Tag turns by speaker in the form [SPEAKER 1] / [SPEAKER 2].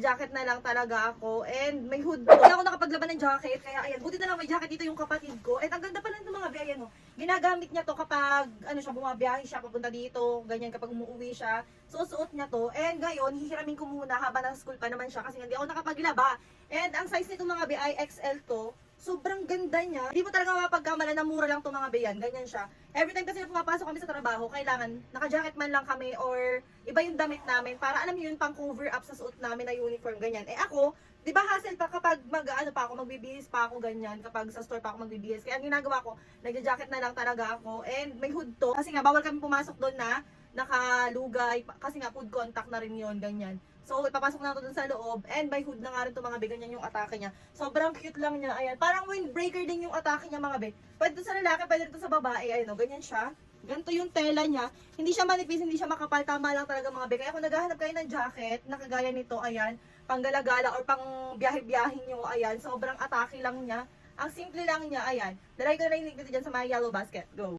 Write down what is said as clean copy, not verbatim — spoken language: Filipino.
[SPEAKER 1] nagja-jacket na lang talaga ako. And may hood. Hindi ako nakapaglaban ng jacket. Kaya ayan, buti na lang may jacket dito yung kapatid ko. And ang ganda pala ng mga ayan oh. Ginagamit niya to kapag ano siya, bumabiyahe siya papunta dito. Ganyan kapag umuwi siya. Suot niya to. And ngayon, hihiramin ko muna habang nasa school pa naman siya kasi hindi ako nakapaglaba. And ang size nito mga be ay XL to. Sobrang ganda niya. Hindi mo talaga mapagkamala na mura lang to mga beyan. Ganyan siya. Every time kasi na pumapasok kami sa trabaho, kailangan naka-jacket man lang kami or iba yung damit namin para alam niyo yun pang cover up sa suot namin na uniform ganyan. Eh ako, 'di ba hassle pa kapag mag-ano pa ako, magbibihis pa ako ganyan kapag sa store pa ako magbibihis. Kaya ang ginagawa ko, nagja-jacket na lang talaga ako and may hood to kasi nga bawal kami pumasok doon na nakalugay kasi nga food contact na rin yun ganyan. So, ipapasok na ito dun sa loob. And by hood na nga rin ito mga be. Ganyan yung atake niya. Sobrang cute lang niya. Ayan. Parang windbreaker din yung atake niya mga be. Pwede sa lalaki, pwede ito sa babae. Ayan o. Ganyan siya. Ganito yung tela niya. Hindi siya manipis, hindi siya makapal. Tama lang talaga mga be. Kaya kung naghahanap kayo ng jacket na kagaya nito, ayan. Pang gala-gala or pang biyahe-biyahin nyo. Ayan. Sobrang atake lang niya. Ang simple lang niya. Ayan. Dalay ko na yung link dito dyan sa mga yellow basket. Go.